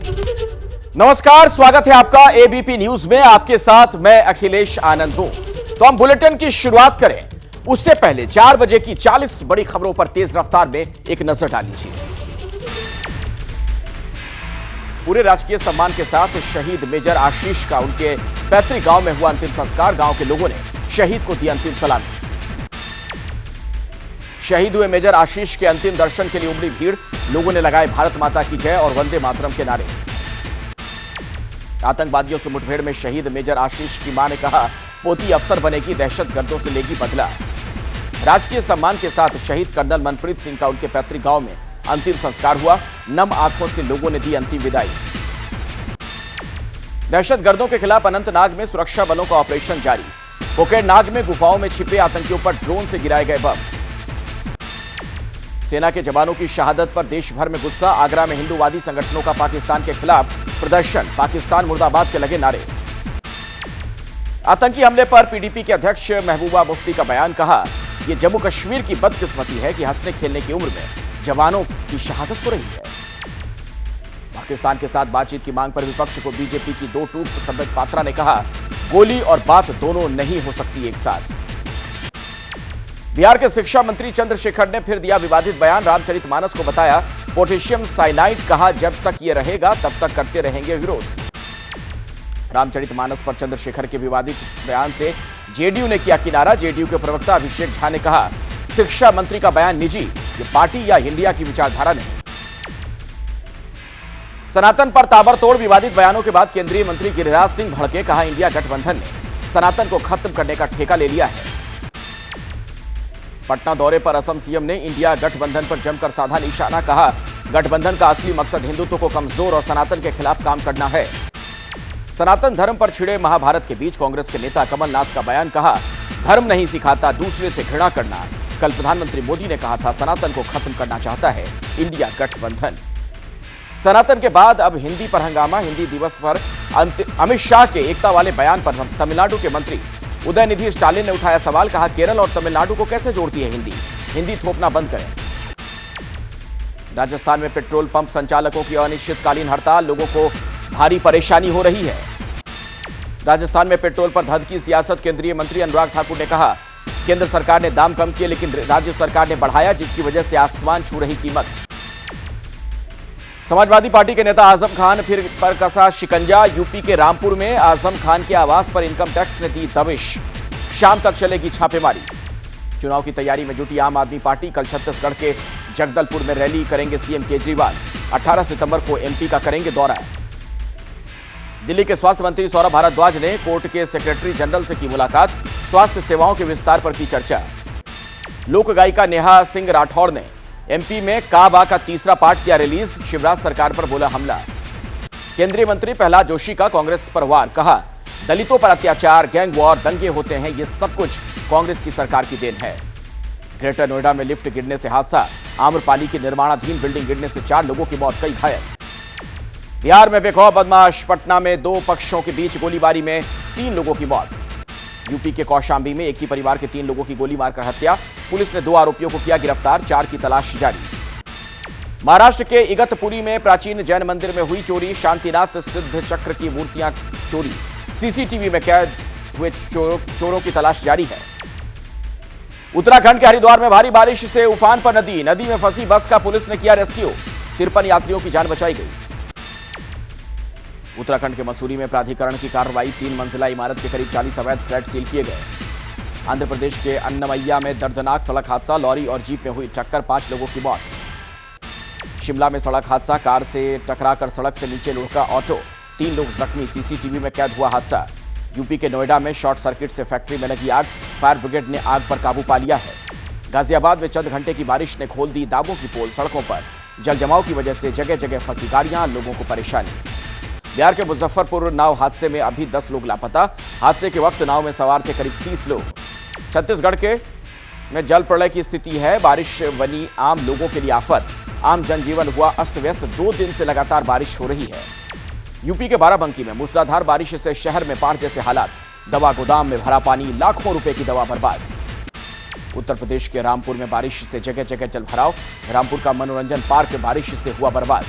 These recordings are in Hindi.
नमस्कार, स्वागत है आपका एबीपी न्यूज में। आपके साथ मैं अखिलेश आनंद हूं। तो हम बुलेटिन की शुरुआत करें उससे पहले 4 बजे की 40 बड़ी खबरों पर तेज रफ्तार में एक नजर डाल लीजिए। पूरे राजकीय सम्मान के साथ शहीद मेजर आशीष का उनके पैतृक गांव में हुआ अंतिम संस्कार। गांव के लोगों ने शहीद को दी अंतिम सलामी। शहीद हुए मेजर आशीष के अंतिम दर्शन के लिए उमड़ी भीड़। लोगों ने लगाए भारत माता की जय और वंदे मातरम के नारे। आतंकवादियों से मुठभेड़ में शहीद मेजर आशीष की मां ने कहा, पोती अफसर बनेगी, दहशतगर्दों से लेगी बदला। राजकीय सम्मान के साथ शहीद कर्नल मनप्रीत सिंह का उनके पैतृक गांव में अंतिम संस्कार हुआ। नम आंखों से लोगों ने दी अंतिम विदाई। दहशतगर्दों के खिलाफ अनंतनाग में सुरक्षा बलों का ऑपरेशन जारी। कोकेरनाग में गुफाओं में छिपे आतंकियों पर ड्रोन से गिराए गए बम। सेना के जवानों की शहादत पर देश भर में गुस्सा। आगरा में हिंदूवादी संगठनों का पाकिस्तान के खिलाफ प्रदर्शन। पाकिस्तान मुर्दाबाद के लगे नारे। आतंकी हमले पर पीडीपी के अध्यक्ष महबूबा मुफ्ती का बयान। कहा, यह जम्मू कश्मीर की बदकिस्मती है कि हंसने खेलने की उम्र में जवानों की शहादत हो रही है। पाकिस्तान के साथ बातचीत की मांग पर विपक्ष को बीजेपी की दो टूक संबित पात्रा ने कहा, गोली और बात दोनों नहीं हो सकती एक साथ। बिहार के शिक्षा मंत्री चंद्रशेखर ने फिर दिया विवादित बयान। रामचरितमानस को बताया पोटेशियम साइनाइड। कहा, जब तक ये रहेगा तब तक करते रहेंगे विरोध। रामचरितमानस पर चंद्रशेखर के विवादित बयान से जेडीयू ने किया किनारा। जेडीयू के प्रवक्ता अभिषेक झा ने कहा, शिक्षा मंत्री का बयान निजी, ये पार्टी या इंडिया की विचारधारा नहीं। सनातन पर ताबड़तोड़ विवादित बयानों के बाद केंद्रीय मंत्री गिरिराज सिंह भड़के। कहा, इंडिया गठबंधन ने सनातन को खत्म करने का ठेका ले लिया है। पटना दौरे पर असम सीएम ने इंडिया गठबंधन पर जमकर साधा निशाना। कहा, गठबंधन का असली मकसद हिंदुत्व को कमजोर और सनातन के खिलाफ काम करना है। सनातन धर्म पर छिड़े महाभारत के बीच कांग्रेस के नेता कमलनाथ का बयान। कहा, धर्म नहीं सिखाता दूसरे से घृणा करना। कल प्रधानमंत्री मोदी ने कहा था, सनातन को खत्म करना चाहता है इंडिया गठबंधन। सनातन के बाद अब हिंदी पर हंगामा। हिंदी दिवस पर अमित शाह के एकता वाले बयान पर तमिलनाडु के मंत्री उदयनिधि स्टालिन ने उठाया सवाल। कहा, केरल और तमिलनाडु को कैसे जोड़ती है हिंदी? हिंदी थोपना बंद करें। राजस्थान में पेट्रोल पंप संचालकों की अनिश्चितकालीन हड़ताल। लोगों को भारी परेशानी हो रही है। राजस्थान में पेट्रोल पर धद की सियासत। केंद्रीय मंत्री अनुराग ठाकुर ने कहा, केंद्र सरकार ने दाम कम किए लेकिन राज्य सरकार ने बढ़ाया, जिसकी वजह से आसमान छू रही कीमत। समाजवादी पार्टी के नेता आजम खान फिर पर कसा शिकंजा। यूपी के रामपुर में आजम खान के आवास पर इनकम टैक्स ने दी दबिश। शाम तक चलेगी छापेमारी। चुनाव की तैयारी में जुटी आम आदमी पार्टी। कल छत्तीसगढ़ के जगदलपुर में रैली करेंगे सीएम केजरीवाल। 18 सितंबर को एमपी का करेंगे दौरा। दिल्ली के स्वास्थ्य मंत्री सौरभ भारद्वाज ने कोर्ट के सेक्रेटरी जनरल से की मुलाकात। स्वास्थ्य सेवाओं के विस्तार पर की चर्चा। लोक गायिका नेहा सिंह राठौर ने एमपी में काबा का तीसरा पार्ट किया रिलीज। शिवराज सरकार पर बोला हमला। केंद्रीय मंत्री प्रहलाद जोशी का कांग्रेस पर वार। कहा, दलितों पर अत्याचार, गैंग वॉर, दंगे होते हैं, ये सब कुछ कांग्रेस की सरकार की देन है। ग्रेटर नोएडा में लिफ्ट गिरने से हादसा। आम्रपाली की निर्माणाधीन बिल्डिंग गिरने से 4 लोगों की मौत, कई घायल। बिहार में बेखौफ बदमाश। पटना में 2 पक्षों के बीच गोलीबारी में 3 लोगों की मौत। यूपी के कौशाम्बी में एक ही परिवार के 3 लोगों की गोली मारकर हत्या। पुलिस ने 2 आरोपियों को किया गिरफ्तार। 4 की तलाश जारी। महाराष्ट्र के इगतपुरी में प्राचीन जैन मंदिर में हुई चोरी। शांतिनाथ सिद्ध चक्र की मूर्तियां चोरी। सीसीटीवी में कैद हुए चोरों की तलाश जारी है। उत्तराखंड के हरिद्वार में भारी बारिश से उफान पर नदी। नदी में फंसी बस का पुलिस ने किया रेस्क्यू। 53 यात्रियों की जान बचाई गई। उत्तराखंड के मसूरी में प्राधिकरण की कार्रवाई। 3 मंजिला इमारत के करीब 40 अवैध फ्लैट सील किए गए। आंध्र प्रदेश के अन्नमैया में दर्दनाक सड़क हादसा। लॉरी और जीप में हुई टक्कर, 5 लोगों की मौत। शिमला में सड़क हादसा। कार से टकराकर सड़क से नीचे लुढ़का ऑटो, 3 लोग जख्मी। सीसीटीवी में कैद हुआ हादसा। यूपी के नोएडा में शॉर्ट सर्किट से फैक्ट्री में लगी आग। फायर ब्रिगेड ने आग पर काबू पा लिया है। गाजियाबाद में चंद घंटे की बारिश ने खोल दी दाबों की पोल। सड़कों पर जल जमाव की वजह से जगह जगह फंसी गाड़ियां, लोगों को परेशानी। बिहार के मुजफ्फरपुर नाव हादसे में अभी 10 लोग लापता। हादसे के वक्त नाव में सवार थे करीब 30 लोग। छत्तीसगढ़ के में जल प्रलय की स्थिति है। बारिश बनी आम लोगों के लिए आफत। आम जनजीवन हुआ अस्त व्यस्त। 2 दिन से लगातार बारिश हो रही है। यूपी के बाराबंकी में मूसलाधार बारिश से शहर में बाढ़ जैसे हालात। दवा गोदाम में भरा पानी, लाखों रुपए की दवा बर्बाद। उत्तर प्रदेश के रामपुर में बारिश से जगह जगह जलभराव। रामपुर का मनोरंजन पार्क बारिश से हुआ बर्बाद।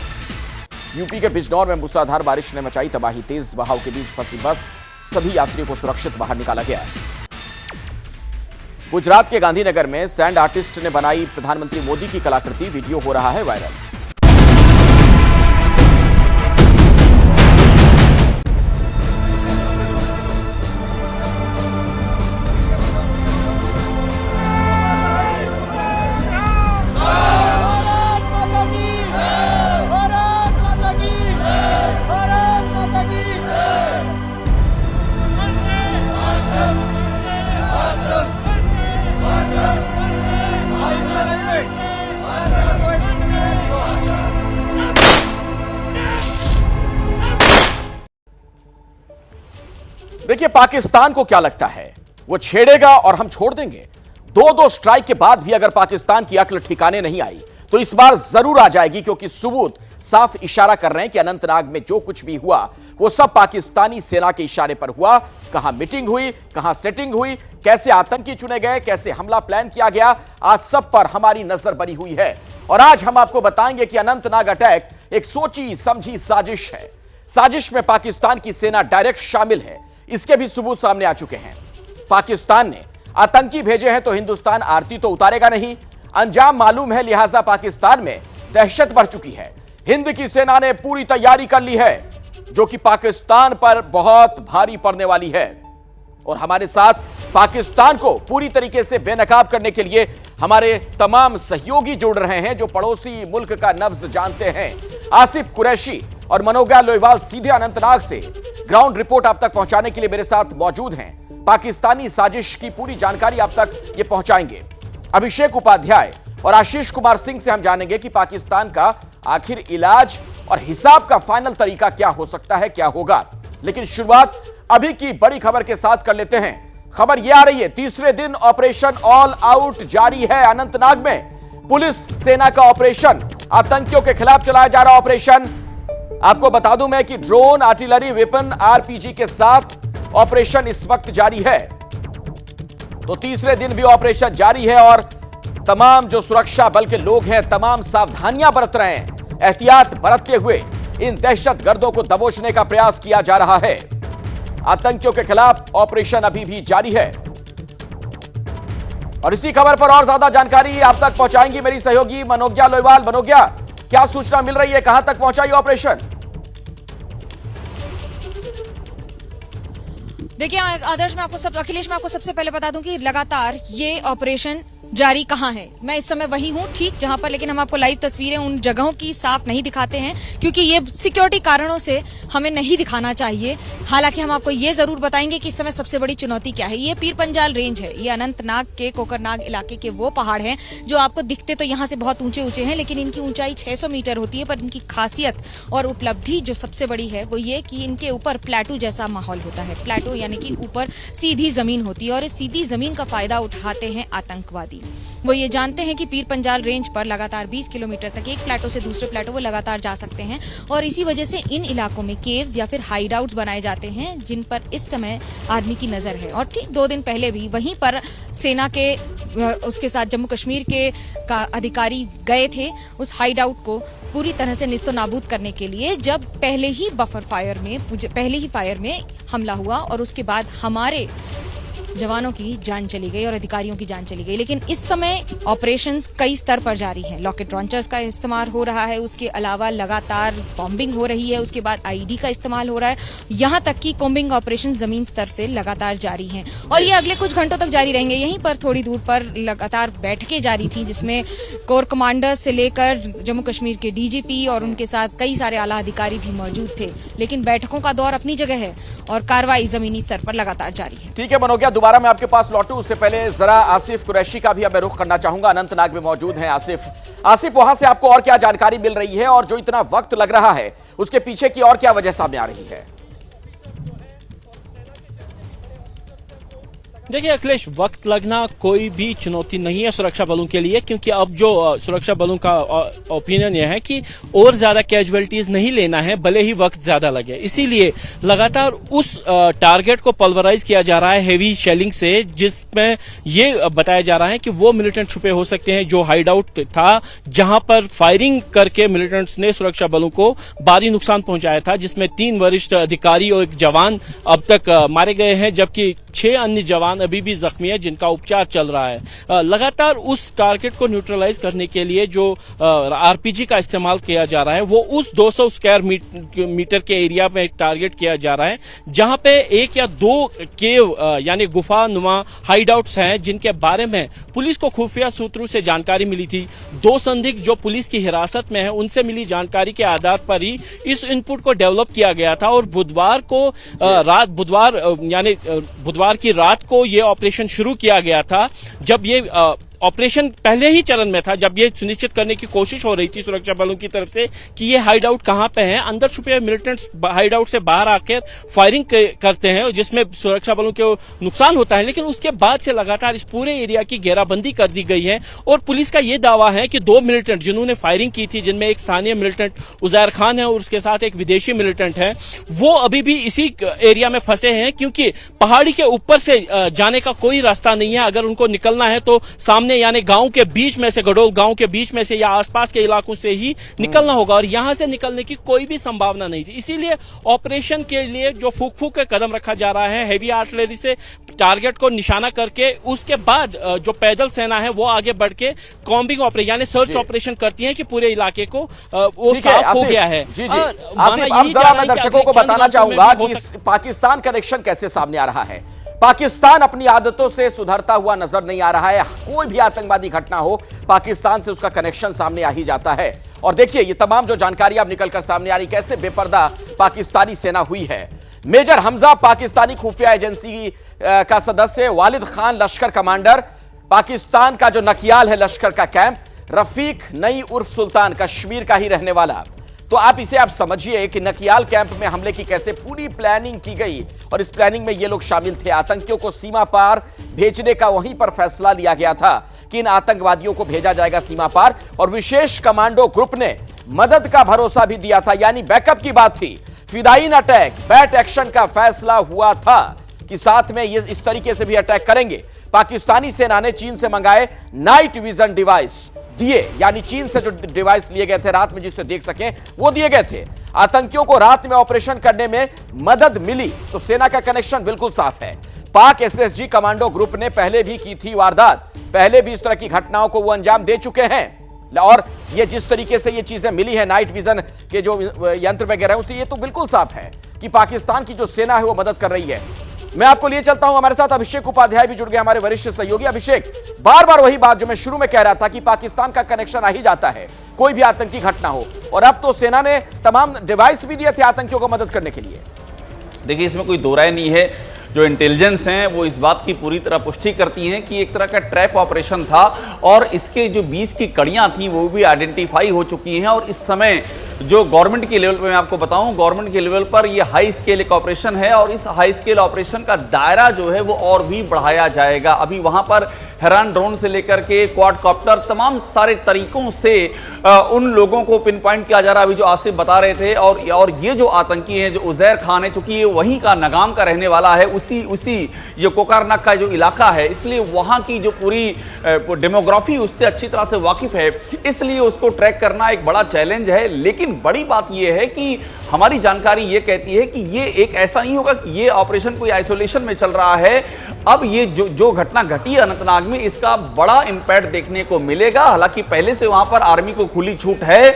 यूपी के बिजनौर में मूसलाधार बारिश ने मचाई तबाही, तेज बहाव के बीच फंसी बस, सभी यात्रियों को सुरक्षित बाहर निकाला गया। गुजरात के गांधीनगर में सैंड आर्टिस्ट ने बनाई प्रधानमंत्री मोदी की कलाकृति, वीडियो हो रहा है वायरल। देखिए पाकिस्तान को क्या लगता है, वो छेड़ेगा और हम छोड़ देंगे? दो स्ट्राइक के बाद भी अगर पाकिस्तान की अक्ल ठिकाने नहीं आई तो इस बार जरूर आ जाएगी, क्योंकि सबूत साफ इशारा कर रहे हैं कि अनंतनाग में जो कुछ भी हुआ वो सब पाकिस्तानी सेना के इशारे पर हुआ। कहां मीटिंग हुई, कहां सेटिंग हुई, कैसे आतंकी चुने गए, कैसे हमला प्लान किया गया, आज सब पर हमारी नजर बनी हुई है। और आज हम आपको बताएंगे कि अनंतनाग अटैक एक सोची समझी साजिश है। साजिश में पाकिस्तान की सेना डायरेक्ट शामिल है, इसके भी सबूत सामने आ चुके हैं। पाकिस्तान ने आतंकी भेजे हैं तो हिंदुस्तान आरती तो उतारेगा नहीं, अंजाम मालूम है, लिहाजा पाकिस्तान में दहशत बढ़ चुकी है। हिंद की सेना ने पूरी तैयारी कर ली है, जो कि पाकिस्तान पर बहुत भारी पड़ने वाली है। और हमारे साथ पाकिस्तान को पूरी तरीके से बेनकाब करने के लिए हमारे तमाम सहयोगी जुड़ रहे हैं, जो पड़ोसी मुल्क का नब्ज जानते हैं। आसिफ कुरैशी और मनोज्ञा लोईवाल सीधे अनंतनाग से ग्राउंड रिपोर्ट आप तक पहुंचाने के लिए मेरे साथ मौजूद हैं। पाकिस्तानी साजिश की पूरी जानकारी आप तक ये पहुंचाएंगे। अभिषेक उपाध्याय और आशीष कुमार सिंह से हम जानेंगे कि पाकिस्तान का आखिर इलाज और हिसाब का फाइनल तरीका क्या हो सकता है, क्या होगा। लेकिन शुरुआत अभी की बड़ी खबर के साथ कर लेते हैं। खबर यह आ रही है, तीसरे दिन ऑपरेशन ऑल आउट जारी है अनंतनाग में। पुलिस सेना का ऑपरेशन, आतंकियों के खिलाफ चलाया जा रहा ऑपरेशन। आपको बता दूं मैं कि ड्रोन, आर्टिलरी, वेपन, आरपीजी के साथ ऑपरेशन इस वक्त जारी है। तो तीसरे दिन भी ऑपरेशन जारी है और तमाम जो सुरक्षा बल के लोग हैं तमाम सावधानियां बरत रहे हैं। एहतियात बरतते हुए इन दहशतगर्दों को दबोचने का प्रयास किया जा रहा है। आतंकियों के खिलाफ ऑपरेशन अभी भी जारी है। और इसी खबर पर और ज्यादा जानकारी आप तक पहुंचाएंगी मेरी सहयोगी मनोज्ञा लोईवाल। मनोज्ञा, क्या सूचना मिल रही है, कहां तक पहुंचा ये ऑपरेशन? देखिए आदर्श, अखिलेश, मैं आपको सबसे पहले बता दूं कि लगातार ये ऑपरेशन जारी कहां है। मैं इस समय वही हूं ठीक जहां पर, लेकिन हम आपको लाइव तस्वीरें उन जगहों की साफ नहीं दिखाते हैं क्योंकि ये सिक्योरिटी कारणों से हमें नहीं दिखाना चाहिए। हालांकि हम आपको ये जरूर बताएंगे कि इस समय सबसे बड़ी चुनौती क्या है। ये पीर पंजाल रेंज है, ये अनंतनाग के कोकरनाग इलाके के वो पहाड़ हैं जो आपको दिखते तो यहाँ से बहुत ऊंचे ऊंचे हैं, लेकिन इनकी ऊंचाई 600 मीटर होती है। पर इनकी खासियत और उपलब्धि जो सबसे बड़ी है वो ये कि इनके ऊपर प्लेटू जैसा माहौल होता है। प्लेटू यानी कि ऊपर सीधी जमीन होती है और इस सीधी जमीन का फायदा उठाते हैं आतंकवादी। वो ये जानते हैं कि पीर पंजाल रेंज पर लगातार 20 किलोमीटर तक एक प्लेटो से दूसरे प्लेटो वो लगातार जा सकते हैं और इसी वजह से इन इलाकों में केव्स या फिर हाइडआउट्स बनाए जाते हैं जिन पर इस समय आर्मी की नजर है। और ठीक 2 दिन पहले भी वहीं पर सेना के उसके साथ जम्मू कश्मीर के का अधिकारी गए थे उस हाइडआउट को पूरी तरह से निस्तो नाबूद करने के लिए, जब पहले ही फायर में हमला हुआ और उसके बाद हमारे जवानों की जान चली गई और अधिकारियों की जान चली गई। लेकिन इस समय ऑपरेशंस कई स्तर पर जारी हैं। रॉकेट लॉन्चर्स का इस्तेमाल हो रहा है, उसके अलावा लगातार बॉम्बिंग हो रही है, उसके बाद आईईडी का इस्तेमाल हो रहा है, यहाँ तक कि कॉम्बिंग ऑपरेशन जमीन स्तर से लगातार जारी हैं और ये अगले कुछ घंटों तक जारी रहेंगे। यहीं पर थोड़ी दूर पर लगातार बैठकें जारी थी जिसमें कोर कमांडर से लेकर जम्मू कश्मीर के डीजीपी और उनके साथ कई सारे आला अधिकारी भी मौजूद थे। लेकिन बैठकों का दौर अपनी जगह है और कार्रवाई जमीनी स्तर पर लगातार जारी है। ठीक है मनोज्ञा, दोबारा मैं आपके पास लौटूं उससे पहले जरा आसिफ कुरैशी का भी अब मैं रुख करना चाहूंगा। अनंतनाग में मौजूद हैं आसिफ, वहां से आपको और क्या जानकारी मिल रही है और जो इतना वक्त लग रहा है उसके पीछे की और क्या वजह सामने आ रही है? देखिए अखिलेश, वक्त लगना कोई भी चुनौती नहीं है सुरक्षा बलों के लिए, क्योंकि अब जो सुरक्षा बलों का ओपिनियन यह है कि और ज्यादा कैजुअलिटीज नहीं लेना है भले ही वक्त ज्यादा लगे। इसीलिए लगातार उस टारगेट को पल्वराइज किया जा रहा है हेवी शेलिंग से, जिसमें ये बताया जा रहा है कि वो मिलिटेंट छुपे हो सकते हैं जो हाइड आउट था, जहां पर फायरिंग करके मिलिटेंट्स ने सुरक्षा बलों को भारी नुकसान पहुंचाया था, जिसमें 3 वरिष्ठ अधिकारी और 1 जवान अब तक मारे गए हैं, जबकि 6 अन्य जवान अभी भी जख्मी है जिनका उपचार चल रहा है। लगातार उस टारगेट को न्यूट्रलाइज करने के लिए जो आरपीजी का इस्तेमाल किया जा रहा है वो उस 200 स्क्वायर मीटर के एरिया में टारगेट किया जा रहा है, जहां पे 1 या 2 केव यानी गुफा नुमा हाइड आउट्स हैं, जिनके बारे में पुलिस को खुफिया सूत्रों से जानकारी मिली थी। 2 संदिग्ध जो पुलिस की हिरासत में है, उनसे मिली जानकारी के आधार पर ही इस इनपुट को डेवलप किया गया था और बुधवार की रात को यह ऑपरेशन शुरू किया गया था। जब ये ऑपरेशन पहले ही चरण में था, जब ये सुनिश्चित करने की कोशिश हो रही थी सुरक्षा बलों की तरफ से कि ये हाइड आउट कहां पे हैं, अंदर छुपे मिलिटेंट्स हाइड आउट से बाहर आकर फायरिंग करते हैं जिसमें सुरक्षा बलों को नुकसान होता है। लेकिन उसके बाद से लगातार इस पूरे एरिया की घेराबंदी कर दी गई है और पुलिस का यह दावा है कि 2 मिलिटेंट जिन्होंने फायरिंग की थी, जिनमें एक स्थानीय मिलिटेंट उजैर खान है और उसके साथ एक विदेशी मिलिटेंट है, वो अभी भी इसी एरिया में फंसे हैं, क्योंकि पहाड़ी के ऊपर से जाने का कोई रास्ता नहीं है। अगर उनको निकलना है तो सामने यानी गांव के बीच में से, गडोल गांव के बीच में से या आसपास के इलाकों से ही निकलना होगा और यहां से निकलने की कोई भी संभावना नहीं थी। इसीलिए ऑपरेशन के लिए जो फूक फूक के कदम रखा जा रहा है, हेवी आर्टिलरी से टारगेट को निशाना करके, उसके बाद जो पैदल सेना है वो आगे बढ़ के कॉम्बिंग ऑपरेशन यानी सर्च ऑपरेशन करती है कि पूरे इलाके को वो साफ हो गया है। जी जी आसिफ, अब जरा मैं दर्शकों को बताना चाहूंगा कि पाकिस्तान कनेक्शन कैसे सामने आ रहा है। पाकिस्तान अपनी आदतों से सुधरता हुआ नजर नहीं आ रहा है। कोई भी आतंकवादी घटना हो, पाकिस्तान से उसका कनेक्शन सामने आ ही जाता है। और देखिए ये तमाम जो जानकारी अब निकलकर सामने आ रही, कैसे बेपर्दा पाकिस्तानी सेना हुई है। मेजर हमजा पाकिस्तानी खुफिया एजेंसी का सदस्य, वालिद खान लश्कर कमांडर, पाकिस्तान का जो नकियाल है लश्कर का कैंप, रफीक नई उर्फ सुल्तान कश्मीर का ही रहने वाला। तो आप समझिए कि नकियाल कैंप में हमले की कैसे पूरी प्लानिंग की गई और इस प्लानिंग में ये लोग शामिल थे। आतंकियों को सीमा पार भेजने का वहीं पर फैसला लिया गया था कि इन आतंकवादियों को भेजा जाएगा सीमा पार, और विशेष कमांडो ग्रुप ने मदद का भरोसा भी दिया था, यानी बैकअप की बात थी। फिदायीन अटैक, बैट एक्शन का फैसला हुआ था कि साथ में ये इस तरीके से भी अटैक करेंगे। पाकिस्तानी सेना ने चीन से मंगाए नाइट विजन डिवाइस दिए, यानी चीन से जो डिवाइस लिए गए थे रात में जिससे देख सकें, वो दिए गए थे। आतंकियों को रात में ऑपरेशन करने में मदद मिली, तो सेना का कनेक्शन बिल्कुल साफ है। पाक एसएसजी कमांडो ग्रुप ने पहले भी की थी वारदात, पहले भी इस तरह की घटनाओं को वो अंजाम दे चुके हैं, और ये जिस तरीके से ये चीजें मिली है नाइट विजन के जो यंत्र वगैरह, उससे ये तो बिल्कुल साफ है कि पाकिस्तान की जो सेना है वो मदद कर रही है। मैं आपको लिए चलता हूं, हमारे साथ अभिषेक उपाध्याय भी जुड़ गए, हमारे वरिष्ठ सहयोगी। अभिषेक, बार बार वही बात जो मैं शुरू में कह रहा था कि पाकिस्तान का कनेक्शन आ ही जाता है कोई भी आतंकी घटना हो, और अब तो सेना ने तमाम डिवाइस भी दिए थे आतंकियों को मदद करने के लिए। देखिए इसमें कोई दो राय नहीं है, जो इंटेलिजेंस हैं वो इस बात की पूरी तरह पुष्टि करती हैं कि एक तरह का ट्रैप ऑपरेशन था और इसके जो 20 की कड़ियां थी वो भी आइडेंटिफाई हो चुकी हैं। और इस समय जो गवर्नमेंट की लेवल पर मैं आपको बताऊं, गवर्नमेंट के लेवल पर ये हाई स्केल एक ऑपरेशन है और इस हाई स्केल ऑपरेशन का दायरा जो है वो और भी बढ़ाया जाएगा। अभी वहां पर हेरान ड्रोन से लेकर के क्वाडकॉप्टर, तमाम सारे तरीकों से उन लोगों को पिन पॉइंट किया जा रहा है, अभी जो आसिफ बता रहे थे। और ये जो आतंकी है, जो उजैर खान है, चूंकि ये वहीं का नगाम का रहने वाला है, उसी ये कोकारनाक का जो इलाका है, इसलिए वहां की जो पूरी डेमोग्राफी उससे अच्छी तरह से वाकिफ है, इसलिए उसको ट्रैक करना एक बड़ा चैलेंज है। लेकिन बड़ी बात यह है कि हमारी जानकारी ये कहती है कि ये एक ऐसा नहीं होगा कि ये ऑपरेशन कोई आइसोलेशन में चल रहा है। अब ये जो घटना घटी है अनंतनाग में, इसका बड़ा इंपैक्ट देखने को मिलेगा। हालांकि पहले से वहां पर आर्मी को खुली छूट है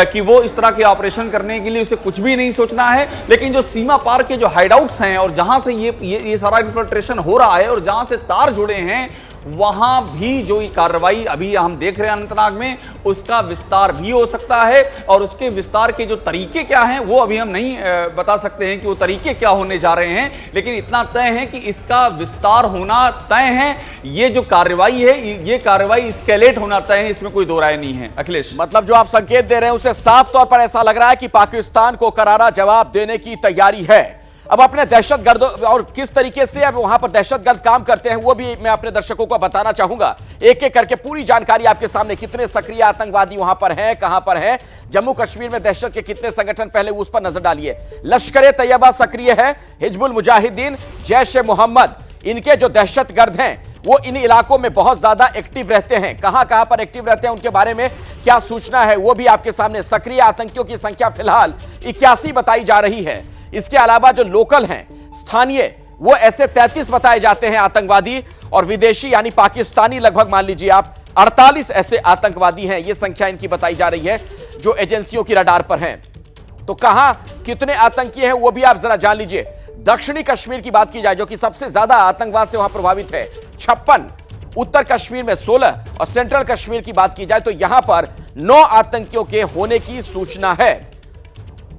कि वो इस तरह के ऑपरेशन करने के लिए उसे कुछ भी नहीं सोचना है, लेकिन जो सीमा पार के जो हाइडआउट्स हैं और जहां से ये सारा इन्फिल्ट्रेशन हो रहा है और जहां से तार जुड़े हैं, वहां भी जो कार्रवाई अभी हम देख रहे हैं अनंतनाग में, उसका विस्तार भी हो सकता है। और उसके विस्तार के जो तरीके क्या हैं वो अभी हम नहीं बता सकते हैं कि वो तरीके क्या होने जा रहे हैं, लेकिन इतना तय है कि इसका विस्तार होना तय है। ये जो कार्रवाई है, ये कार्रवाई स्केलेट होना तय है, इसमें कोई दो राय नहीं है। अखिलेश, मतलब जो आप संकेत दे रहे हैं उसे साफ तौर पर ऐसा लग रहा है कि पाकिस्तान को करारा जवाब देने की तैयारी है। अब अपने दहशतगर्द और किस तरीके से अब वहां पर दहशतगर्द काम करते हैं वो भी मैं अपने दर्शकों को बताना चाहूंगा। एक एक करके पूरी जानकारी आपके सामने, कितने सक्रिय आतंकवादी वहां पर हैं, कहां पर हैं, जम्मू कश्मीर में दहशत के कितने संगठन, पहले उस पर नजर डालिए। लश्कर-ए-तैयबा सक्रिय है, हिजबुल मुजाहिदीन, जैश-ए-मोहम्मद, इनके जो दहशतगर्द हैं वो इन इलाकों में बहुत ज्यादा एक्टिव रहते हैं। कहां पर एक्टिव रहते हैं उनके बारे में क्या सूचना है वो भी आपके सामने। सक्रिय आतंकियों की संख्या फिलहाल 81 बताई जा रही है। इसके अलावा जो लोकल हैं, स्थानीय, वो ऐसे 33 बताए जाते हैं आतंकवादी, और विदेशी यानी पाकिस्तानी लगभग मान लीजिए आप 48 ऐसे आतंकवादी हैं। ये संख्या इनकी बताई जा रही है जो एजेंसियों की रडार पर हैं। तो कहां कितने आतंकी हैं वो भी आप जरा जान लीजिए। दक्षिणी कश्मीर की बात की जाए जो कि सबसे ज्यादा आतंकवाद से वहां प्रभावित है, 56, उत्तर कश्मीर में 16 और सेंट्रल कश्मीर की बात की जाए तो यहां पर 9 आतंकियों के होने की सूचना है।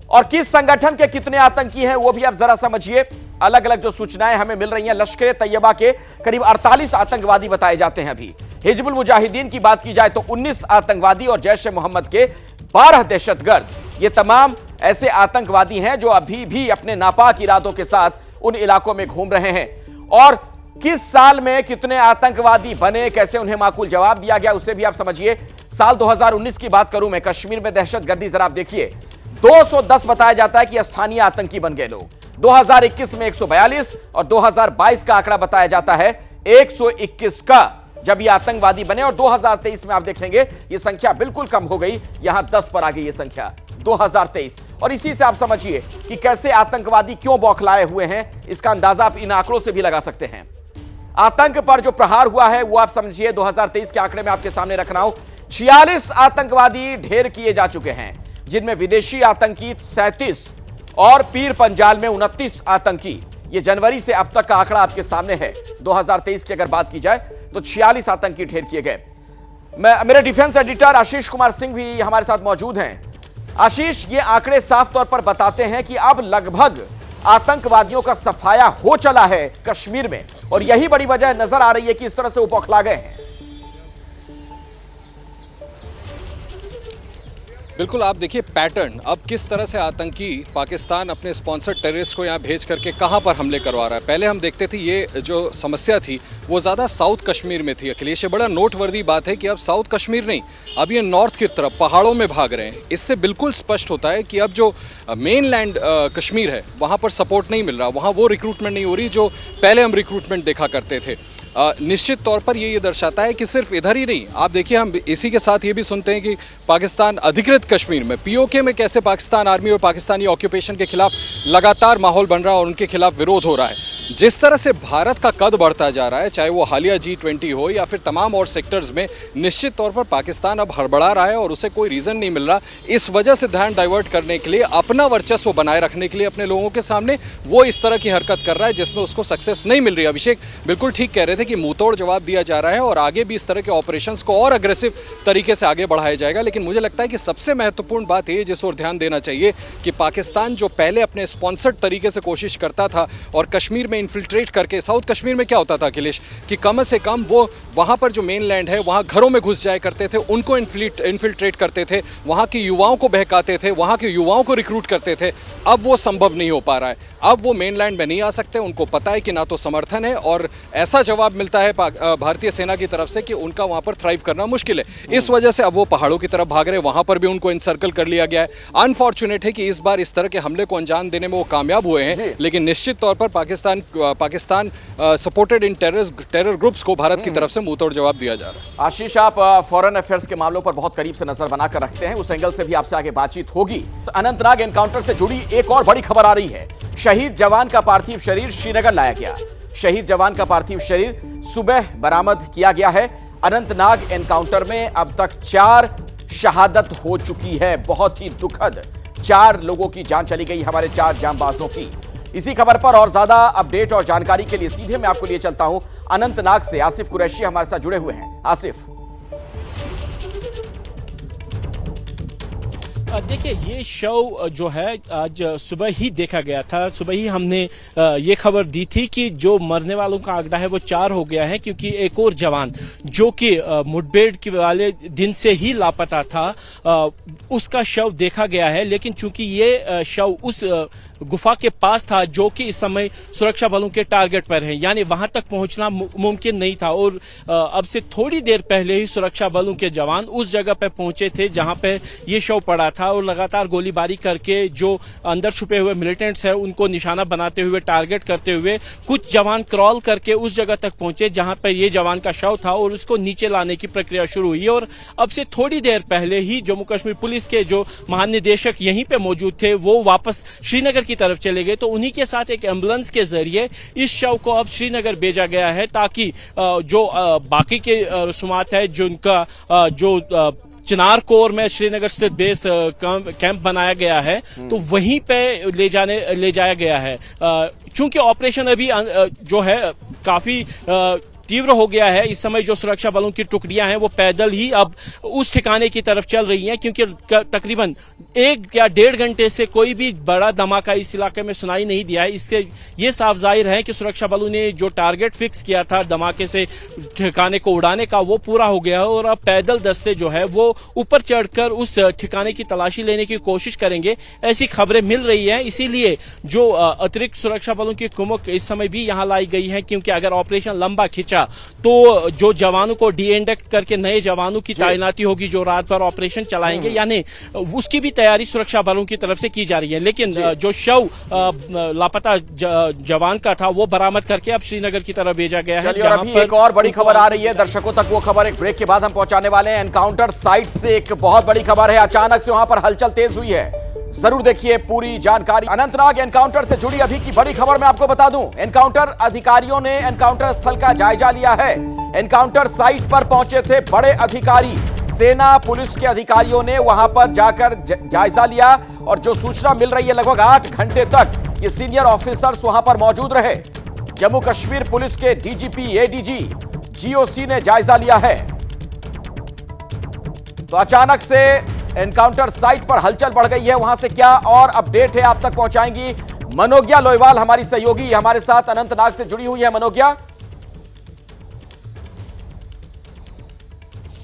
और किस संगठन के कितने आतंकी हैं वो भी आप जरा समझिए। अलग अलग जो सूचनाएं हमें मिल रही हैं, लश्कर-ए-तैयबा के करीब 48 आतंकवादी बताए जाते हैं अभी। हिजबुल मुजाहिदीन की बात की जाए तो 19 आतंकवादी और जैश-ए-मोहम्मद के 12 दहशतगर्द। ये तमाम ऐसे आतंकवादी हैं जो अभी भी अपने नापाक इरादों के साथ उन इलाकों में घूम रहे हैं। और किस साल में कितने आतंकवादी बने, कैसे उन्हें माकूल जवाब दिया गया, उसे भी आप समझिए। साल 2019 की बात करूं मैं, कश्मीर में दहशतगर्दी जरा आप देखिए, 210 बताया जाता है कि स्थानीय आतंकी बन गए लोग। 2021 में 142 और 2022 का आंकड़ा बताया जाता है 121 का, जब ये आतंकवादी बने। और 2023 में आप देखेंगे ये संख्या बिल्कुल कम हो गई, यहां 10 पर आ गई ये संख्या 2023। और इसी से आप समझिए कि कैसे आतंकवादी क्यों बौखलाए हुए हैं, इसका अंदाजा आप इन आंकड़ों से भी लगा सकते हैं। आतंक पर जो प्रहार हुआ है वो आप समझिए, 2023 के आंकड़े में आपके सामने रख रहा हूं। 46 आतंकवादी ढेर किए जा चुके हैं, जिनमें विदेशी आतंकी 37 और पीर पंजाल में 29 आतंकी। ये जनवरी से अब तक का आंकड़ा आपके सामने है। 2023 की अगर बात की जाए तो 46 आतंकी ढेर किए गए। मेरे डिफेंस एडिटर आशीष कुमार सिंह भी हमारे साथ मौजूद हैं। आशीष, ये आंकड़े साफ तौर पर बताते हैं कि अब लगभग आतंकवादियों का सफाया हो चला है कश्मीर में, और यही बड़ी वजह नजर आ रही है कि इस तरह से वो बौखला गए हैं। बिल्कुल, आप देखिए पैटर्न, अब किस तरह से आतंकी पाकिस्तान अपने स्पॉन्सर्ड टेररिस्ट को यहाँ भेज करके कहाँ पर हमले करवा रहा है। पहले हम देखते थे ये जो समस्या थी वो ज़्यादा साउथ कश्मीर में थी अखिलेश। ये बड़ा नोटवर्दी बात है कि अब साउथ कश्मीर नहीं, अब ये नॉर्थ की तरफ पहाड़ों में भाग रहे हैं। इससे बिल्कुल स्पष्ट होता है कि अब जो मेन लैंड कश्मीर है वहाँ पर सपोर्ट नहीं मिल रहा, वहाँ वो रिक्रूटमेंट नहीं हो रही जो पहले हम रिक्रूटमेंट देखा करते थे। निश्चित तौर पर ये दर्शाता है कि सिर्फ इधर ही नहीं, आप देखिए हम इसी के साथ ये भी सुनते हैं कि पाकिस्तान अधिकृत कश्मीर में पीओके में कैसे पाकिस्तान आर्मी और पाकिस्तानी ऑक्यूपेशन के खिलाफ लगातार माहौल बन रहा है और उनके खिलाफ विरोध हो रहा है। जिस तरह से भारत का कद बढ़ता जा रहा है, चाहे वो हालिया G20 हो या फिर तमाम और सेक्टर्स में, निश्चित तौर पर पाकिस्तान अब हड़बड़ा रहा है और उसे कोई रीज़न नहीं मिल रहा। इस वजह से ध्यान डाइवर्ट करने के लिए, अपना वर्चस्व बनाए रखने के लिए अपने लोगों के सामने, वो इस तरह की हरकत कर रहा है जिसमें उसको सक्सेस नहीं मिल रही। अभिषेक बिल्कुल ठीक कह रहे थे कि मुंहतोड़ जवाब दिया जा रहा है और आगे भी इस तरह के ऑपरेशंस को और अग्रेसिव तरीके से आगे बढ़ाया जाएगा। लेकिन मुझे लगता है कि सबसे महत्वपूर्ण बात ये जिस ओर ध्यान देना चाहिए कि पाकिस्तान जो पहले अपने स्पॉन्सर्ड तरीके से कोशिश करता था और कश्मीर में इन्फिल्ट्रेट करके, साउथ कश्मीर में क्या होता था अखिलेश कि कम से कम वो वहाँ पर जो मेन लैंड है वहाँ घरों में घुस जाया करते थे, उनको इन्फिल्ट्रेट करते थे, वहाँ के युवाओं को बहकाते थे, वहाँ के युवाओं को रिक्रूट करते थे। अब वो संभव नहीं हो पा रहा है। अब वो मेन लैंड में नहीं आ सकते, उनको पता है कि ना तो समर्थन है और ऐसा जवाब मिलता है भारतीय सेना की तरफ से कि उनका वहाँ पर थ्राइव करना मुश्किल है। इस वजह से अब वो पहाड़ों की तरफ भाग रहे हैं, वहाँ पर भी उनको इनसर्कल कर लिया गया है। अनफॉर्चुनेट है कि इस बार इस तरह के हमले को अंजाम देने में वो कामयाब हुए हैं, लेकिन निश्चित तौर पर Pakistan supported in terror groups को भारत की तरफ से मुंहतोड़ जवाब दिया जा रहा है। आशीष, आप फॉरेन अफेयर्स के मामलों पर बहुत करीब से नजर बनाकर रखते हैं, उस एंगल से भी आपसे आगे बातचीत होगी। तो अनंतनाग एनकाउंटर से जुड़ी एक और बड़ी खबर आ रही है। शहीद जवान का पार्थिव शरीर श्रीनगर लाया गया। शहीद जवान का पार्थिव शरीर सुबह बरामद किया गया है। अनंतनाग एनकाउंटर में अब तक 4 शहादत हो चुकी है। बहुत ही दुखद, 4 लोगों की जान चली गई, हमारे 4 जांबाजों की। इसी खबर पर और ज्यादा अपडेट और जानकारी के लिए सीधे मैं आपको लिए चलता हूं अनंतनाग से। आसिफ कुरैशी हमारे साथ जुड़े हुए हैं। आसिफ, देखिए ये शव जो है आज सुबह ही देखा गया था। सुबह ही हमने ये खबर दी थी कि जो मरने वालों का आंकड़ा है वो 4 हो गया है, क्योंकि एक और जवान जो कि मुठभेड़ के वाले दिन से ही लापता था उसका शव देखा गया है। लेकिन चूंकि ये शव उस गुफा के पास था, जो कि इस समय सुरक्षा बलों के टारगेट पर है, यानी वहां तक पहुंचना मुमकिन नहीं था। और अब से थोड़ी देर पहले ही सुरक्षा बलों के जवान उस जगह पर पहुंचे थे जहां पे ये शव पड़ा था, और लगातार गोलीबारी करके जो अंदर छुपे हुए मिलिटेंट्स हैं उनको निशाना बनाते हुए, टारगेट करते हुए कुछ जवान क्रॉल करके उस जगह तक पहुंचे जहां पर ये जवान का शव था, और उसको नीचे लाने की प्रक्रिया शुरू हुई। और अब से थोड़ी देर पहले ही जम्मू कश्मीर पुलिस के जो महानिदेशक यहीं पे मौजूद थे वो वापस श्रीनगर की तरफ चले गए, तो उन्हीं के साथ एक एम्बुलेंस के जरिए इस शव को अब श्रीनगर भेजा गया है, ताकि जो बाकी के रसूमात है जिनका जो चिनार कोर में श्रीनगर स्थित बेस कैंप बनाया गया है, तो वहीं पे ले जाया गया है। चूंकि ऑपरेशन अभी जो है काफी तीव्र हो गया है, इस समय जो सुरक्षा बलों की टुकड़ियां हैं वो पैदल ही अब उस ठिकाने की तरफ चल रही हैं, क्योंकि तकरीबन 1 या 1.5 घंटे से कोई भी बड़ा धमाका इस इलाके में सुनाई नहीं दिया है। इससे ये साफ जाहिर है कि सुरक्षा बलों ने जो टारगेट फिक्स किया था धमाके से ठिकाने को उड़ाने का, वो पूरा हो गया है, और अब पैदल दस्ते जो है वो ऊपर चढ़कर उस ठिकाने की तलाशी लेने की कोशिश करेंगे, ऐसी खबरें मिल रही हैं। इसीलिए जो अतिरिक्त सुरक्षा बलों की कुमक इस समय भी यहाँ लाई गई है, क्योंकि अगर ऑपरेशन लंबा खिंचा तो जो जवानों को डीइंडक्ट करके नए जवानों की तैनाती होगी जो रात भर ऑपरेशन चलाएंगे, यानी उसकी भी तैयारी सुरक्षा बलों की तरफ से की जा रही है। लेकिन जो शव लापता जवान का था वो बरामद करके अब श्रीनगर की तरफ भेजा गया है। और अभी एक और बड़ी खबर आ रही है दर्शकों तक, वो खबर एक ब्रेक के बाद हम पहुंचाने वाले हैं। एनकाउंटर साइट से एक बहुत बड़ी खबर है, अचानक से वहां पर हलचल तेज हुई है, जरूर देखिए पूरी जानकारी। अनंतनाग एनकाउंटर से जुड़ी अभी की बड़ी खबर मैं आपको बता दूं, एनकाउंटर अधिकारियों ने एनकाउंटर स्थल का जायजा लिया है। एनकाउंटर साइट पर पहुंचे थे बड़े अधिकारी, सेना पुलिस के अधिकारियों ने वहां पर जाकर जायजा लिया, और जो सूचना मिल रही है लगभग 8 घंटे तक ये सीनियर ऑफिसर्स वहां पर मौजूद रहे। जम्मू कश्मीर पुलिस के डीजीपी, एडीजी, जीओसी ने जायजा लिया है। तो अचानक से एनकाउंटर साइट पर हलचल बढ़ गई है, वहां से क्या और अपडेट है आप तक पहुंचाएंगी मनोज्ञा लोईवाल, हमारी सहयोगी हमारे साथ अनंतनाग से जुड़ी हुई है। मनोज्ञा,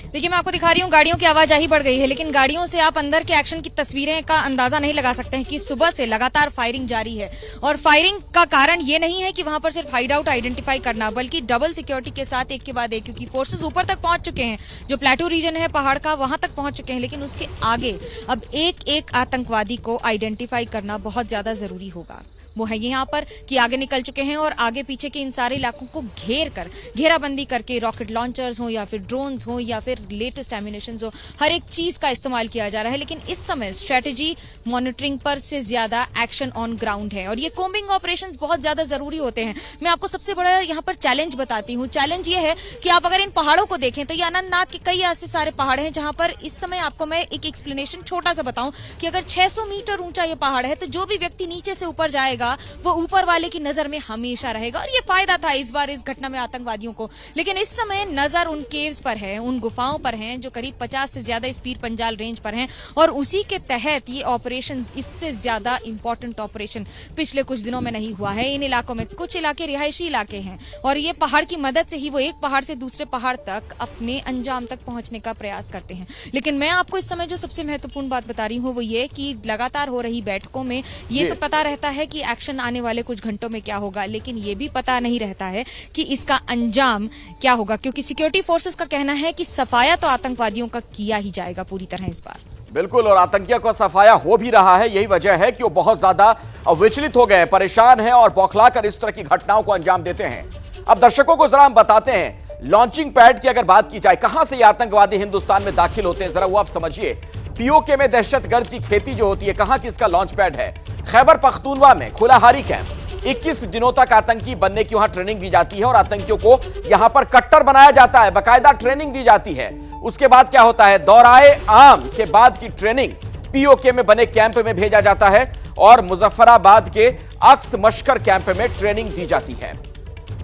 देखिए मैं आपको दिखा रही हूँ, गाड़ियों की आवाजाही बढ़ गई है, लेकिन गाड़ियों से आप अंदर के एक्शन की तस्वीरें का अंदाजा नहीं लगा सकते हैं कि सुबह से लगातार फायरिंग जारी है। और फायरिंग का कारण ये नहीं है कि वहां पर सिर्फ हाइड आउट आइडेंटिफाई करना, बल्कि डबल सिक्योरिटी के साथ एक के बाद एक, क्योंकि फोर्सेस ऊपर तक पहुंच चुके हैं, जो प्लेटू रीजन है पहाड़ का वहां तक पहुंच चुके हैं, लेकिन उसके आगे अब एक एक आतंकवादी को आइडेंटिफाई करना बहुत ज्यादा जरूरी होगा। वो है यहाँ पर कि आगे निकल चुके हैं और आगे पीछे के इन सारे इलाकों को घेराबंदी करके रॉकेट लॉन्चर्स हो या फिर ड्रोन्स हो या फिर लेटेस्ट एम्यूनिशंस हो, हर एक चीज का इस्तेमाल किया जा रहा है। लेकिन इस समय स्ट्रेटेजी मॉनिटरिंग पर से ज्यादा एक्शन ऑन ग्राउंड है, और ये कोम्बिंग ऑपरेशंस बहुत ज्यादा जरूरी होते हैं। मैं आपको सबसे बड़ा यहाँ पर चैलेंज बताती हूँ। चैलेंज ये है कि आप अगर इन पहाड़ों को देखें तो ये अनंतनाग के कई ऐसे सारे पहाड़ हैं जहां पर इस समय आपको मैं एक एक्सप्लेनेशन छोटा सा बताऊं कि अगर 600 मीटर ऊंचा ये पहाड़ है तो जो भी व्यक्ति नीचे से ऊपर जाएगा वो ऊपर वाले की नजर में हमेशा रहेगा। और ये फायदा था इस बार इस घटना में आतंकवादियों को, लेकिन इस समय नजर उन केव्स पर है, उन गुफाओं पर है जो करीब 50 से ज्यादा इस पीर पंजाल रेंज पर हैं, और उसी के तहत ये ऑपरेशन, इससे ज्यादा इंपॉर्टेंट ऑपरेशन पिछले कुछ दिनों में नहीं हुआ है। इन इलाकों में कुछ इलाके रिहायशी इलाके हैं और ये पहाड़ की मदद से ही वो एक पहाड़ से दूसरे पहाड़ तक अपने अंजाम तक पहुंचने का प्रयास करते हैं। लेकिन मैं आपको इस समय जो सबसे महत्वपूर्ण बात बता रही हूँ वो ये कि लगातार हो रही बैठकों में ये तो पता रहता है कि एक्शन आने वाले कुछ घंटों में क्या होगा, लेकिन ये भी पता नहीं रहता है कि इसका अंजाम क्या होगा, क्योंकि सिक्योरिटी फोर्सेस का कहना है कि सफाया तो आतंकवादियों का किया ही जाएगा पूरी तरह इस बार। बिल्कुल, और आतंकियों को सफाया हो भी रहा है। यही वजह है कि वो बहुत ज्यादा विचलित हो गए, परेशान हैं और बौखलाकर इस तरह की घटनाओं को अंजाम देते हैं। अब दर्शकों को जरा हम बताते हैं, लॉन्चिंग पैड की अगर बात की जाए, कहां से ये आतंकवादी हिंदुस्तान में दाखिल होते हैं, जरा वो आप समझिए। पीओके में दहशतगर्द की खेती जो होती है, कहां की इसका लॉन्च पैड है? खैबर पख्तूनवा में खुलाहारी कैंप। 21 दिनों तक आतंकी बनने की वहां ट्रेनिंग दी जाती है और आतंकियों को यहां पर कट्टर बनाया जाता है, बाकायदा ट्रेनिंग दी जाती है। उसके बाद क्या होता है, दौराए आम के बाद की ट्रेनिंग पीओके में बने कैंप में भेजा जाता है और मुजफ्फराबाद के अक्स मशकर कैंप में ट्रेनिंग दी जाती है।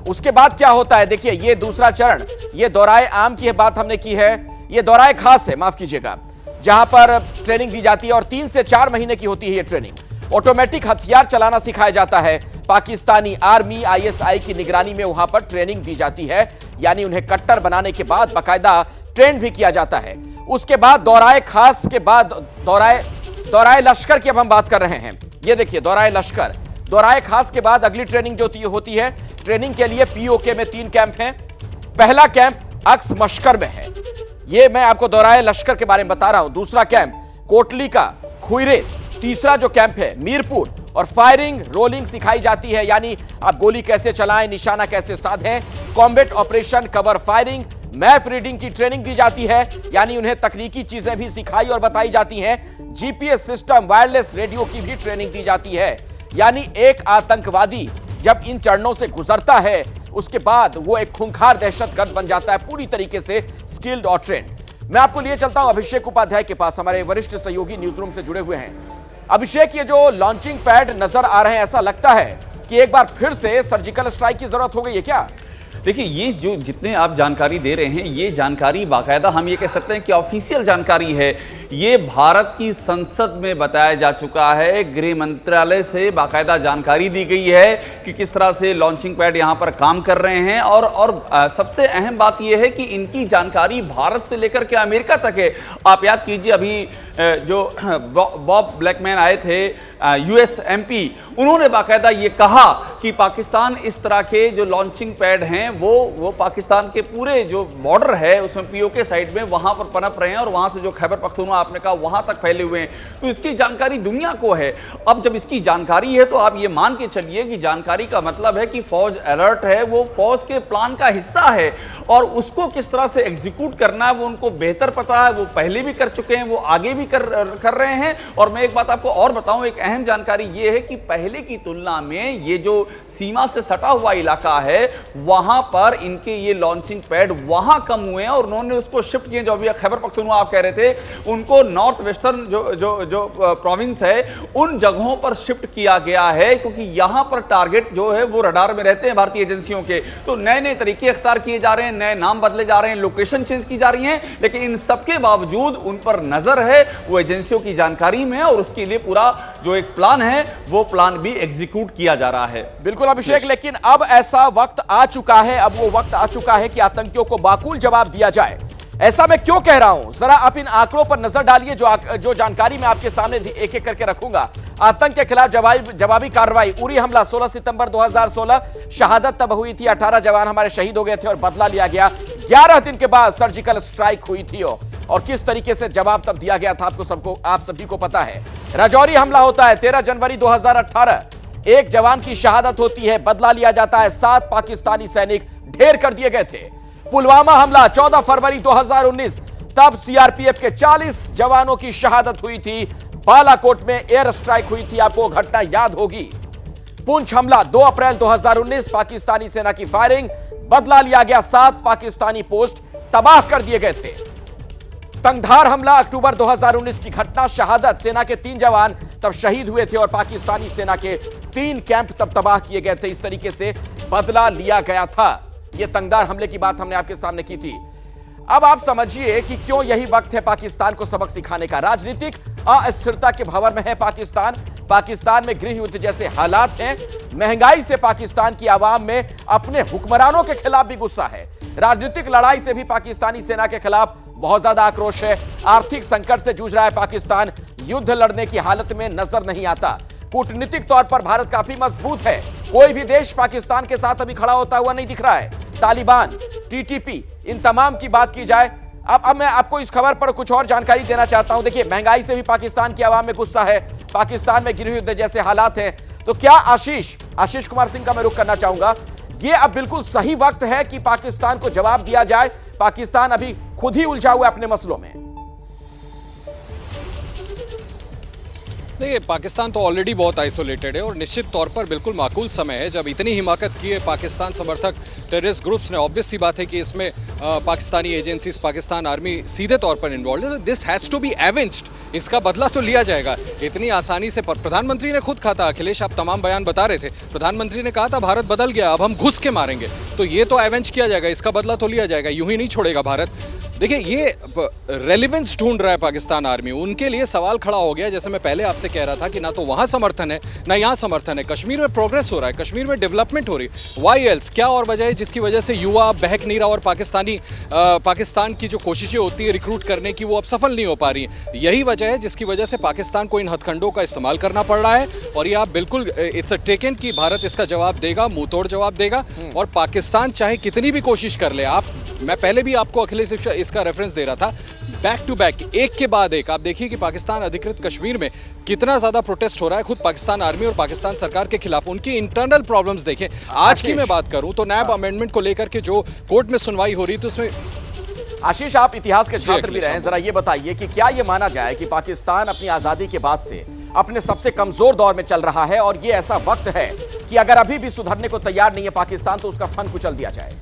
उसके बाद क्या होता है, देखिए ये दूसरा चरण, ये दौराए आम की बात हमने की है, ये दौराए खास है, माफ कीजिएगा, जहां पर ट्रेनिंग दी जाती है और 3 से 4 महीने की होती है ये ट्रेनिंग। ऑटोमेटिक हथियार चलाना सिखाया जाता है, पाकिस्तानी आर्मी आईएसआई की निगरानी में वहां पर ट्रेनिंग दी जाती है, यानी उन्हें कट्टर बनाने के बाद बाकायदा ट्रेन भी किया जाता है। उसके बाद दौराए खास के बाद दौराए लश्कर की अब हम बात कर रहे हैं। ये देखिए दोराए लश्कर, दोराए खास के बाद अगली ट्रेनिंग जो होती है, ट्रेनिंग के लिए पीओके में 3 कैंप हैं। पहला कैंप अक्स मशकर में है, ये मैं आपको दोराए लश्कर के बारे में बता रहा हूं। दूसरा कैंप कोटली का खुईरे, तीसरा जो कैंप है मीरपुर, और फायरिंग रोलिंग सिखाई जाती है, यानी आप गोली कैसे चलाएं, निशाना कैसे साधें, combat operation, cover firing, map reading की ट्रेनिंग दी जाती है, यानी उन्हें तकनीकी चीजें भी सिखाई और बताई जाती हैं। जीपीएस सिस्टम, वायरलेस रेडियो की भी ट्रेनिंग दी जाती है। यानी एक आतंकवादी जब इन चरणों से गुजरता है, उसके बाद वो एक खूंखार दहशतगर्द बन जाता है, पूरी तरीके से स्किल्ड और ट्रेंड। मैं आपको लिए चलता हूं अभिषेक उपाध्याय के पास, हमारे वरिष्ठ सहयोगी न्यूज रूम से जुड़े हुए हैं। अभिषेक, ये जो लॉन्चिंग पैड नजर आ रहे हैं, ऐसा लगता है कि एक बार फिर से सर्जिकल स्ट्राइक की जरूरत हो गई है क्या? देखिए, ये जो जितने आप जानकारी दे रहे हैं, ये जानकारी बाकायदा हम ये कह सकते हैं कि ऑफिशियल जानकारी है। ये भारत की संसद में बताया जा चुका है, गृह मंत्रालय से बाकायदा जानकारी दी गई है कि किस तरह से लॉन्चिंग पैड यहाँ पर काम कर रहे हैं। और सबसे अहम बात यह है कि इनकी जानकारी भारत से लेकर के अमेरिका तक है। आप याद कीजिए, अभी जो बॉब ब्लैकमैन आए थे, यूएस एमपी, उन्होंने बाकायदा ये कहा कि पाकिस्तान इस तरह के जो लॉन्चिंग पैड हैं वो पाकिस्तान के पूरे जो बॉर्डर है उसमें पीओके साइड में वहां पर पनप रहे हैं, और वहां से जो खैबर पख्तूनख्वा आपने कहा वहां तक फैले हुए हैं। तो इसकी जानकारी दुनिया को है। अब जब इसकी जानकारी है तो आप ये मान के चलिए कि जानकारी का मतलब है कि फौज अलर्ट है, वो फौज के प्लान का हिस्सा है, और उसको किस तरह से एग्जीक्यूट करना है वो उनको बेहतर पता है। वो पहले भी कर चुके हैं, वो आगे भी कर रहे हैं। और मैं एक बात आपको और बताऊं, एक अहम जानकारी ये है कि पहले की तुलना में ये जो सीमा से सटा हुआ इलाका है, वहां पर इनके ये लॉन्चिंग पैड वहां कम हुए हैं, और उन्होंने उसको शिफ्ट किए। जो अभी खैबर पख्तूनख्वा आप कह रहे थे, उनको नॉर्थ वेस्टर्न जो प्रोविंस है, उन जगहों पर शिफ्ट किया गया है, क्योंकि यहां पर टारगेट जो है वो रडार में रहते हैं भारतीय एजेंसियों के। तो नए नए तरीके इख्तियार किए जा रहे हैं, नए नाम बदले जा रहे हैं, लोकेशन चेंज की जा रही है, लेकिन इन सबके बावजूद उन पर नजर है, वो एजेंसियों की जानकारी में है, और उसके लिए पूरा जो एक प्लान है वो प्लान भी एग्जीक्यूट किया जा रहा है। बिल्कुल अभिषेक, लेकिन अब ऐसा वक्त आ चुका है, अब वो वक्त आ चुका है कि आतंकियों को माकूल जवाब दिया जाए। ऐसा मैं क्यों कह रहा हूं, जरा आप इन आंकड़ों पर नजर डालिए, जो जानकारी मैं आपके सामने एक एक करके रखूंगा। आतंक के खिलाफ जवाबी कार्रवाई, उरी हमला 16 सितंबर 2016, शहादत तब हुई थी, 18 जवान हमारे शहीद हो गए थे और बदला लिया गया। 11 दिन के बाद सर्जिकल स्ट्राइक हुई थी, और किस तरीके से जवाब तब दिया गया था आप सभी को पता है। राजौरी हमला होता है 13 जनवरी 2018, एक जवान की शहादत होती है, बदला लिया जाता है, 7 पाकिस्तानी सैनिक ढेर कर दिए गए थे। पुलवामा हमला 14 फरवरी 2019, तब सीआरपीएफ के 40 जवानों की शहादत हुई थी। बालाकोट में एयर स्ट्राइक हुई थी, आपको घटना याद होगी। पुंछ हमला 2 अप्रैल 2019, पाकिस्तानी सेना की फायरिंग, बदला लिया गया, 7 पाकिस्तानी पोस्ट तबाह कर दिए गए थे। तंगधार हमला अक्टूबर 2019 की घटना, शहादत, सेना के 3 जवान तब शहीद हुए थे, और पाकिस्तानी सेना के 3 कैंप तब तबाह किए गए थे। इस तरीके से बदला लिया गया था। यह तंगधार हमले की बात हमने आपके सामने की थी। अब आप समझिए कि क्यों यही वक्त है पाकिस्तान को सबक सिखाने का। राजनीतिक अस्थिरता के भंवर में है पाकिस्तान में गृह युद्ध जैसे हालात हैं। महंगाई से पाकिस्तान की आवाम में अपने हुक्मरानों के खिलाफ भी गुस्सा है। राजनीतिक लड़ाई से भी पाकिस्तानी सेना के खिलाफ बहुत ज्यादा आक्रोश है। आर्थिक संकट से जूझ रहा है पाकिस्तान, युद्ध लड़ने की हालत में नजर नहीं आता। कूटनीतिक तौर पर भारत काफी मजबूत है, कोई भी देश पाकिस्तान के साथ अभी खड़ा होता हुआ नहीं दिख रहा है। तालिबान, टीटीपी, इन तमाम की बात की जाए। अब मैं आपको इस खबर पर कुछ और जानकारी देना चाहता हूं। देखिए, महंगाई से भी पाकिस्तान की आवाम में गुस्सा है, पाकिस्तान में गृह युद्ध जैसे हालात हैं। तो क्या आशीष कुमार सिंह का मैं रुख करना चाहूंगा, यह अब बिल्कुल सही वक्त है कि पाकिस्तान को जवाब दिया जाए? पाकिस्तान अभी खुद ही उलझा हुआ है अपने मसलों में। देखिए, पाकिस्तान तो ऑलरेडी बहुत आइसोलेटेड है, और निश्चित तौर पर बिल्कुल माकूल समय है जब इतनी हिमाकत की है पाकिस्तान समर्थक टेररिस्ट ग्रुप्स ने। ऑब्वियस सी बात है कि इसमें पाकिस्तानी एजेंसीज, पाकिस्तान आर्मी सीधे तौर पर इन्वॉल्व है। This has to be avenged, इसका बदला तो लिया जाएगा। इतनी आसानी से प्रधानमंत्री ने खुद कहा था, अखिलेश आप तमाम बयान बता रहे थे, प्रधानमंत्री ने कहा था भारत बदल गया, अब हम घुस के मारेंगे। तो ये तो एवेंज किया जाएगा, इसका बदला तो लिया जाएगा, यूं ही नहीं छोड़ेगा भारत। देखिए ये रेलिवेंस ढूंढ रहा है पाकिस्तान आर्मी, उनके लिए सवाल खड़ा हो गया। जैसे मैं पहले आपसे कह रहा था कि ना तो वहाँ समर्थन है ना यहाँ समर्थन है। कश्मीर में प्रोग्रेस हो रहा है, कश्मीर में डेवलपमेंट हो रही है, वाई एल्स, क्या और वजह है जिसकी वजह से युवा बहक नहीं रहा और पाकिस्तान की जो कोशिशें होती है रिक्रूट करने की वो अब सफल नहीं हो पा रही हैं। यही वजह है जिसकी वजह से पाकिस्तान को इन हथकंडों का इस्तेमाल करना पड़ रहा है। और ये आप बिल्कुल इट्स अ टेकन कि भारत इसका जवाब देगा, मुंह तोड़ जवाब देगा। और पाकिस्तान चाहे कितनी भी कोशिश कर ले, मैं पहले भी आपको अखिलेश इसका रेफरेंस दे रहा था, बैक टू बैक एक के बाद एक आप देखिए कि पाकिस्तान अधिकृत कश्मीर में कितना ज्यादा प्रोटेस्ट हो रहा है खुद पाकिस्तान आर्मी और पाकिस्तान सरकार के खिलाफ। उनकी इंटरनल प्रॉब्लम्स देखें। आज की मैं बात करूं तो नैब अमेंडमेंट को लेकर के जो कोर्ट में सुनवाई हो रही थी उसमें आशीष, आप इतिहास के छात्र भी रहे हैं, जरा ये बताइए कि क्या ये माना जाए कि पाकिस्तान अपनी आजादी के बाद से अपने सबसे कमजोर दौर में चल रहा है और ये ऐसा वक्त है कि अगर अभी भी सुधरने को तैयार नहीं है पाकिस्तान तो उसका फन कुचल दिया जाए?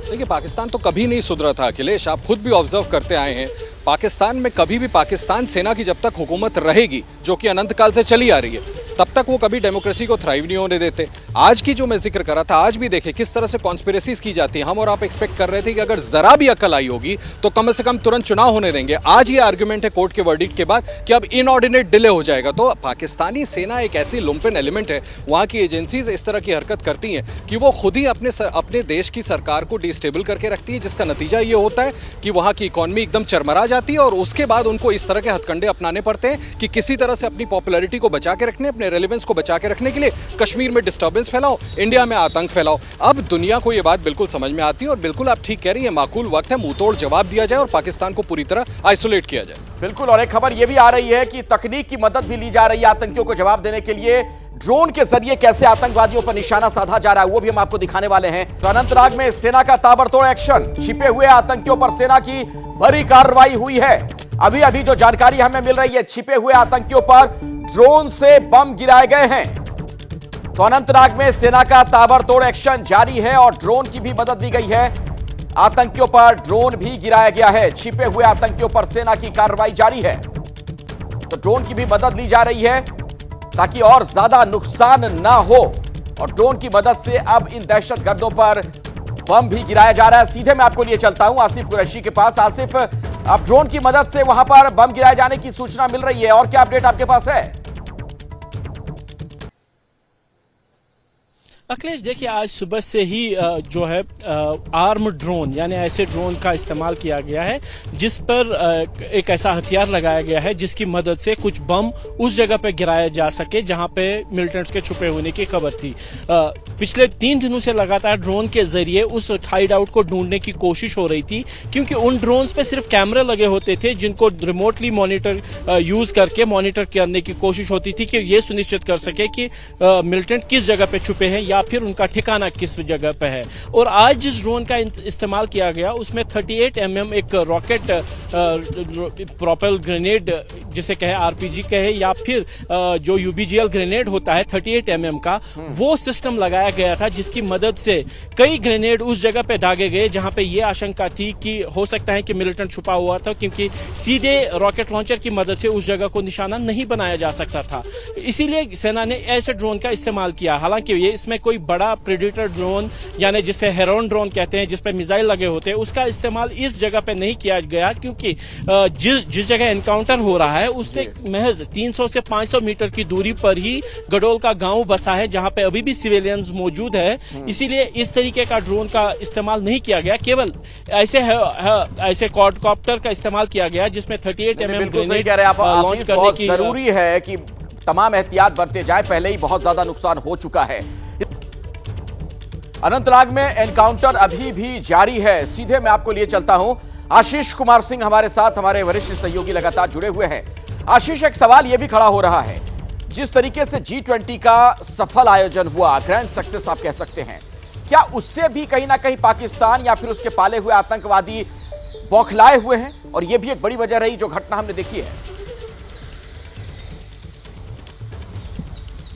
देखिए पाकिस्तान तो कभी नहीं सुधरा था अखिलेश, आप खुद भी ऑब्जर्व करते आए हैं। पाकिस्तान में कभी भी पाकिस्तान सेना की जब तक हुकूमत रहेगी, जो कि अनंत काल से चली आ रही है, तब तक वो कभी डेमोक्रेसी को थ्राइव नहीं होने देते। आज की जो मैं जिक्र कर रहा था, आज भी देखें किस तरह से कॉन्स्पिरेसीज की जाती हैं। हम और आप एक्सपेक्ट कर रहे थे कि अगर जरा भी अकल आई होगी तो कम से कम तुरंत चुनाव होने देंगे। आज ये आर्गुमेंट है कोर्ट के वर्डिक्ट के बाद कि अब इनऑर्डिनेट डिले हो जाएगा। तो पाकिस्तानी सेना एक ऐसी लुम्पेन एलिमेंट है, वहाँ की एजेंसीज इस तरह की हरकत करती हैं कि वो खुद ही अपने देश की सरकार को डिस्टेबल करके रखती है, जिसका नतीजा ये होता है कि वहाँ की इकॉनमी एकदम चरमरा जाती है और उसके बाद उनको इस तरह के हथकंडे अपनाने पड़ते हैं कि किसी तरह से अपनी पॉपुलैरिटी को बचा के रखने, अपने रेलेवेंस को बचा के रखने के लिए कश्मीर में डिस्टर्बेंस फैलाओ, इंडिया में आतंक फैलाओ। अब दुनिया को ये बात बिल्कुल समझ में आती है और बिल्कुल आप ठीक कह रही है, माकूल वक्त है मुंहतोड़ जवाब दिया जाए और पाकिस्तान को पूरी तरह आइसोलेट किया जाए। बिल्कुल। और एक खबर यह भी आ रही है कि तकनीक की मदद भी ली जा रही है आतंकियों को जवाब देने के लिए। ड्रोन के जरिए कैसे आतंकवादियों पर निशाना साधा जा रहा है वो भी हम आपको दिखाने वाले हैं। तो अनंतनाग में सेना का ताबड़तोड़ एक्शन, छिपे हुए आतंकियों पर सेना की बड़ी कार्रवाई हुई है। अभी अभी जो जानकारी हमें मिल रही है, छिपे हुए आतंकियों पर ड्रोन से बम गिराए गए हैं। तो अनंतनाग में सेना का ताबड़तोड़ एक्शन जारी है और ड्रोन की भी मदद दी गई है। आतंकियों पर ड्रोन भी गिराया गया है। छिपे हुए आतंकियों पर सेना की कार्रवाई जारी है, तो ड्रोन की भी मदद ली जा रही है ताकि और ज्यादा नुकसान ना हो। और ड्रोन की मदद से अब इन दहशतगर्दों पर बम भी गिराया जा रहा है। सीधे मैं आपको लिए चलता हूं आसिफ कुरैशी के पास। आसिफ, अब ड्रोन की मदद से वहां पर बम गिराए जाने की सूचना मिल रही है और क्या अपडेट आपके पास है? अखिलेश देखिए, आज सुबह से ही जो है आर्म ड्रोन यानी ऐसे ड्रोन का इस्तेमाल किया गया है जिस पर एक ऐसा हथियार लगाया गया है जिसकी मदद से कुछ बम उस जगह पे गिराया जा सके जहां पे मिलिटेंट्स के छुपे होने की खबर थी। पिछले 3 दिनों से लगातार ड्रोन के जरिए उस हाइड आउट को ढूंढने की कोशिश हो रही थी, क्योंकि उन ड्रोन्स पे सिर्फ कैमरे लगे होते थे जिनको रिमोटली यूज करके मॉनिटर करने की कोशिश होती थी कि ये सुनिश्चित कर सके कि मिलिटेंट किस जगह पे छुपे हैं या फिर उनका ठिकाना किस जगह पे है। और आज जिस ड्रोन का इस्तेमाल किया गया उसमें 38 mm एक रॉकेट प्रोपेल ग्रेनेड जिसे कहे आरपीजी कहे या फिर जो यूबीजीएल ग्रेनेड होता है 38 mm का, वो सिस्टम लगाया गया था जिसकी मदद से कई ग्रेनेड उस जगह पे दागे गए जहां पे ये आशंका थी कि हो सकता है कि मिलिटेंट छुपा हुआ था, क्योंकि सीधे रॉकेट लॉन्चर की मदद से उस जगह को निशाना नहीं बनाया जा सकता था। इसीलिए सेना ने ऐसे ड्रोन का इस्तेमाल किया। हालांकि ये इसमें कोई बड़ा प्रेडेटर ड्रोन यानी जिसे हेरोन ड्रोन कहते हैं जिसपे मिसाइल लगे होते हैं उसका इस्तेमाल इस जगह पे नहीं किया गया, क्योंकि जिस जगह एनकाउंटर हो रहा है उससे महज 300 से 500 मीटर की दूरी पर ही गडोल का गांव बसा है जहां पे अभी भी सिविलियंस मौजूद है। इसीलिए इस तरीके का ड्रोन का इस्तेमाल नहीं किया गया, केवल ऐसे क्वाडकॉप्टर का इस्तेमाल किया गया जिसमें 38 mm ग्रेनेड लॉन्च करने की जरूरी है कि तमाम एहतियात बरते जाए, पहले ही बहुत ज्यादा नुकसान हो चुका है। अनंतनाग में एनकाउंटर अभी भी जारी है। सीधे मैं आपको लिए चलता हूं, आशीष कुमार सिंह हमारे साथ, हमारे वरिष्ठ सहयोगी लगातार जुड़े हुए हैं। आशीष, एक सवाल यह भी खड़ा हो रहा है, जिस तरीके से G20 का सफल आयोजन हुआ, ग्रैंड सक्सेस आप कह सकते हैं, क्या उससे भी कहीं ना कहीं पाकिस्तान या फिर उसके पाले हुए आतंकवादी बौखलाए हुए हैं? और यह भी एक बड़ी वजह रही जो घटना हमने देखी है।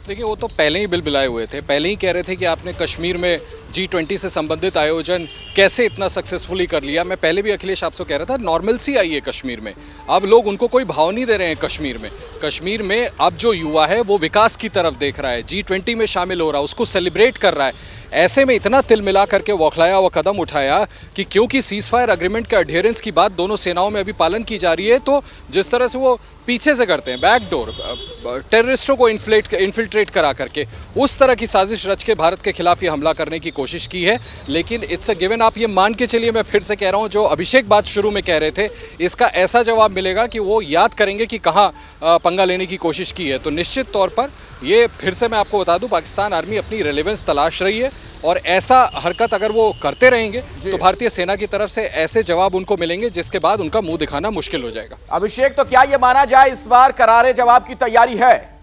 देखिए वो तो पहले ही बिलबिलाए हुए थे, पहले ही कह रहे थे कि आपने कश्मीर में G20 से संबंधित आयोजन कैसे इतना सक्सेसफुली कर लिया। मैं पहले भी अखिलेश आपसे कह रहा था, नॉर्मलसी आई है कश्मीर में, अब लोग उनको कोई भाव नहीं दे रहे हैं। कश्मीर में अब जो युवा है वो विकास की तरफ देख रहा है, G20 में शामिल हो रहा है, उसको सेलिब्रेट कर रहा है। ऐसे में इतना तिल मिला करके बौखलाया हुआ कदम उठाया कि क्योंकि सीज फायर अग्रीमेंट के अडेरेंस की बात दोनों सेनाओं में अभी पालन की जा रही है, तो जिस तरह से वो पीछे से करते हैं, बैकडोर, टेररिस्टों को इन्फिल्ट्रेट करा करके, उस तरह की साजिश रच के भारत के खिलाफ ये हमला करने की कोशिश की है। लेकिन इट्स अ गिवन, आप ये मान के चलिए, मैं फिर से कह रहा हूँ, जो अभिषेक बात शुरू में कह रहे थे, इसका ऐसा जवाब मिलेगा कि वो याद करेंगे कि कहाँ पंगा लेने की कोशिश की है। तो निश्चित तौर पर ये, फिर से मैं आपको बता दूं, पाकिस्तान आर्मी अपनी रेलेवेंस तलाश रही है और ऐसा हरकत अगर वो करते रहेंगे तो भारतीय सेना की तरफ से ऐसे जवाब उनको मिलेंगे जिसके बाद उनका मुंह दिखाना मुश्किल हो जाएगा। अभिषेक, तो क्या यह माना जाए इस बार करारे जवाब की तैयारी है?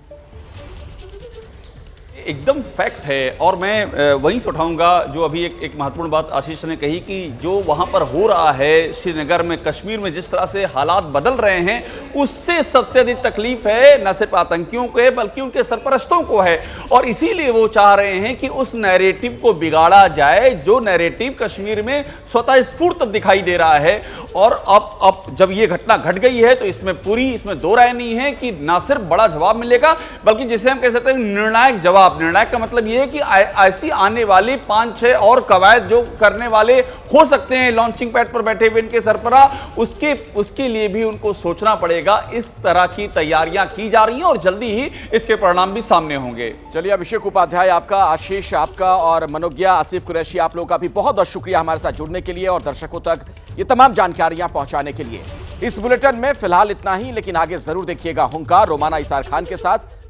एकदम फैक्ट है, और मैं वहीं से उठाऊंगा जो अभी एक महत्वपूर्ण बात आशीष ने कही कि जो वहां पर हो रहा है श्रीनगर में, कश्मीर में, जिस तरह से हालात बदल रहे हैं, उससे सबसे अधिक तकलीफ है न सिर्फ आतंकियों को है बल्कि उनके सरपरस्तों को है। और इसीलिए वो चाह रहे हैं कि उस नैरेटिव को बिगाड़ा जाए जो नैरेटिव कश्मीर में स्वतः स्फूर्त दिखाई दे रहा है। और अब जब ये घटना घट गई है तो इसमें दो राय नहीं है कि ना सिर्फ बड़ा जवाब मिलेगा बल्कि जिसे हम कह सकते हैं निर्णायक जवाब। निर्णायक का मतलब यह है कि ऐसी आने वाली 5-6 और कवायद जो करने वाले हो सकते हैं लॉन्चिंग पैड पर बैठे हुए इनके सरबराह, उसके लिए भी उनको सोचना पड़ेगा। इस तरह की तैयारियां की जा रही हैं और जल्दी ही इसके परिणाम भी सामने होंगे। चलिए, अभिषेक उपाध्याय आपका, आशीष आपका और मनोज्ञा, आसिफ कुरैशी आप लोगों का भी बहुत बहुत शुक्रिया हमारे साथ जुड़ने के लिए और दर्शकों तक ये तमाम जानकारियां पहुंचाने के लिए। इस बुलेटिन में फिलहाल इतना ही, लेकिन आगे जरूर देखिएगा हुंकार रोमाना इसार खान के साथ।